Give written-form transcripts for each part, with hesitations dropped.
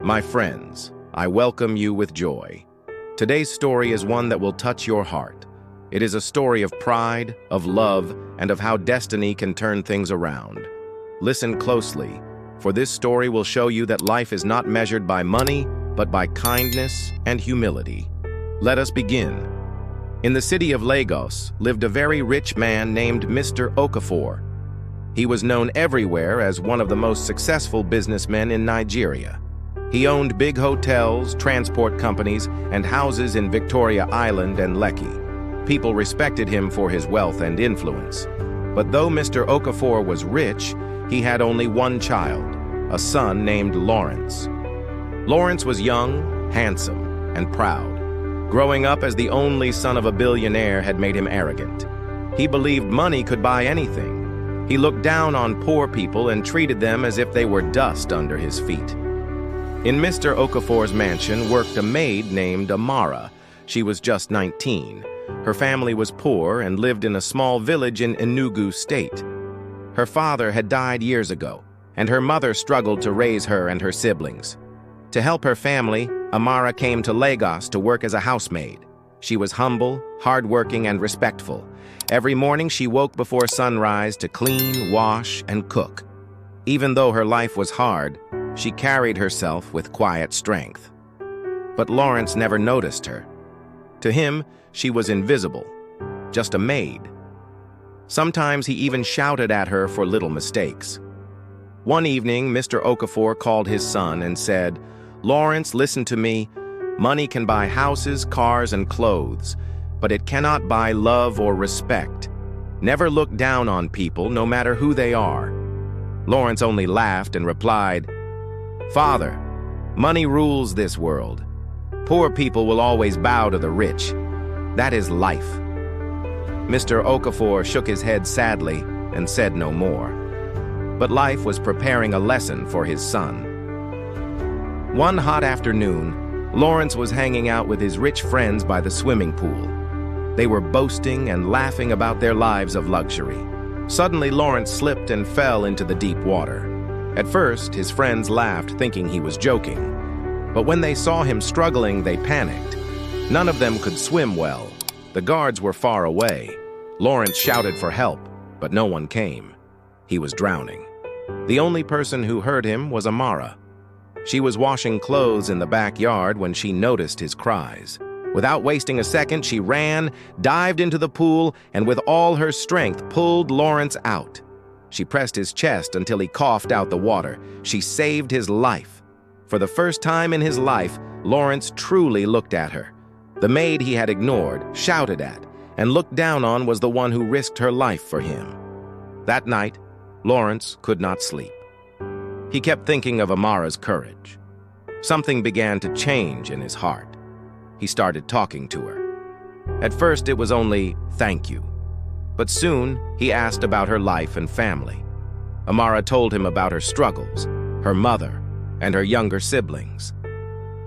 My friends, I welcome you with joy. Today's story is one that will touch your heart. It is a story of pride, of love, and of how destiny can turn things around. Listen closely, for this story will show you that life is not measured by money, but by kindness and humility. Let us begin. In the city of Lagos lived a very rich man named Mr. Okafor. He was known everywhere as one of the most successful businessmen in Nigeria. He owned big hotels, transport companies, and houses in Victoria Island and Lekki. People respected him for his wealth and influence. But though Mr. Okafor was rich, he had only one child, a son named Lawrence. Lawrence was young, handsome, and proud. Growing up as the only son of a billionaire had made him arrogant. He believed money could buy anything. He looked down on poor people and treated them as if they were dust under his feet. In Mr. Okafor's mansion worked a maid named Amara. She was just 19. Her family was poor and lived in a small village in Enugu State. Her father had died years ago, and her mother struggled to raise her and her siblings. To help her family, Amara came to Lagos to work as a housemaid. She was humble, hardworking, and respectful. Every morning she woke before sunrise to clean, wash, and cook. Even though her life was hard, she carried herself with quiet strength. But Lawrence never noticed her. To him, she was invisible, just a maid. Sometimes he even shouted at her for little mistakes. One evening, Mr. Okafor called his son and said, "Lawrence, listen to me. Money can buy houses, cars, and clothes, but it cannot buy love or respect. Never look down on people, no matter who they are." Lawrence only laughed and replied, "Father, money rules this world. Poor people will always bow to the rich. That is life." Mr. Okafor shook his head sadly and said no more. But life was preparing a lesson for his son. One hot afternoon, Lawrence was hanging out with his rich friends by the swimming pool. They were boasting and laughing about their lives of luxury. Suddenly, Lawrence slipped and fell into the deep water. At first, his friends laughed, thinking he was joking. But when they saw him struggling, they panicked. None of them could swim well. The guards were far away. Lawrence shouted for help, but no one came. He was drowning. The only person who heard him was Amara. She was washing clothes in the backyard when she noticed his cries. Without wasting a second, she ran, dived into the pool, and with all her strength pulled Lawrence out. She pressed his chest until he coughed out the water. She saved his life. For the first time in his life, Lawrence truly looked at her. The maid he had ignored, shouted at, and looked down on was the one who risked her life for him. That night, Lawrence could not sleep. He kept thinking of Amara's courage. Something began to change in his heart. He started talking to her. At first, it was only "thank you." But soon, he asked about her life and family. Amara told him about her struggles, her mother, and her younger siblings.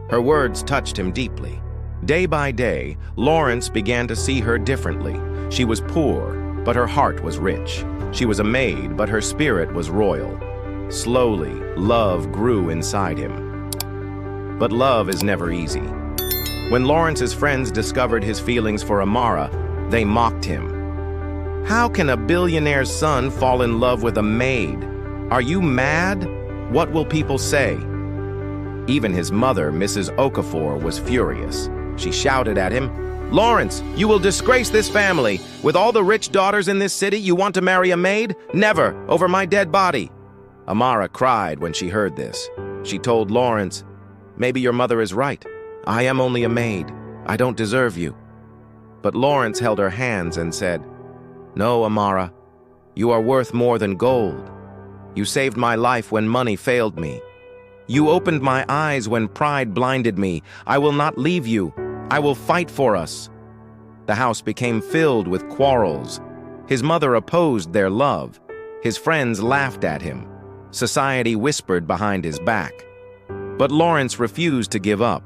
Her words touched him deeply. Day by day, Lawrence began to see her differently. She was poor, but her heart was rich. She was a maid, but her spirit was royal. Slowly, love grew inside him. But love is never easy. When Lawrence's friends discovered his feelings for Amara, they mocked him. "How can a billionaire's son fall in love with a maid? Are you mad? What will people say?" Even his mother, Mrs. Okafor, was furious. She shouted at him, "Lawrence, you will disgrace this family. With all the rich daughters in this city, you want to marry a maid? Never, over my dead body." Amara cried when she heard this. She told Lawrence, "Maybe your mother is right. I am only a maid. I don't deserve you." But Lawrence held her hands and said, "No, Amara, you are worth more than gold. You saved my life when money failed me. You opened my eyes when pride blinded me. I will not leave you. I will fight for us." The house became filled with quarrels. His mother opposed their love. His friends laughed at him. Society whispered behind his back. But Lawrence refused to give up.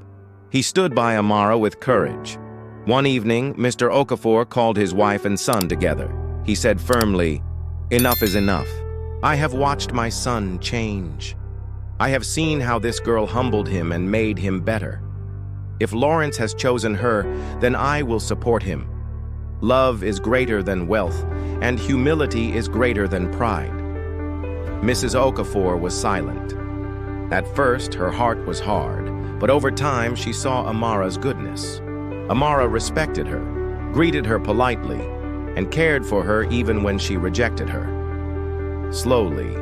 He stood by Amara with courage. One evening, Mr. Okafor called his wife and son together. He said firmly, "Enough is enough. I have watched my son change. I have seen how this girl humbled him and made him better. If Lawrence has chosen her, then I will support him. Love is greater than wealth, and humility is greater than pride." Mrs. Okafor was silent. At first, her heart was hard, but over time she saw Amara's goodness. Amara respected her, greeted her politely, and cared for her even when she rejected her. Slowly,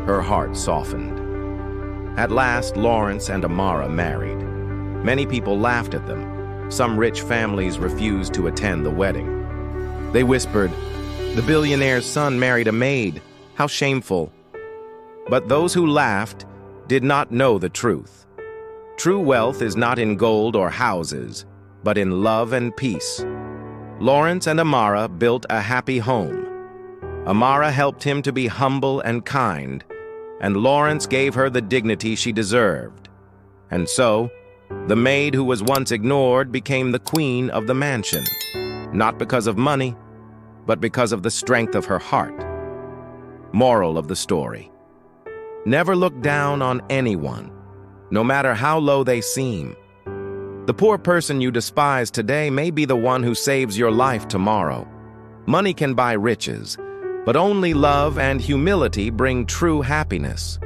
her heart softened. At last, Lawrence and Amara married. Many people laughed at them. Some rich families refused to attend the wedding. They whispered, "The billionaire's son married a maid. How shameful." But those who laughed did not know the truth. True wealth is not in gold or houses, but in love and peace. Lawrence and Amara built a happy home. Amara helped him to be humble and kind, and Lawrence gave her the dignity she deserved. And so, the maid who was once ignored became the queen of the mansion, not because of money, but because of the strength of her heart. Moral of the story: never look down on anyone, no matter how low they seem. The poor person you despise today may be the one who saves your life tomorrow. Money can buy riches, but only love and humility bring true happiness.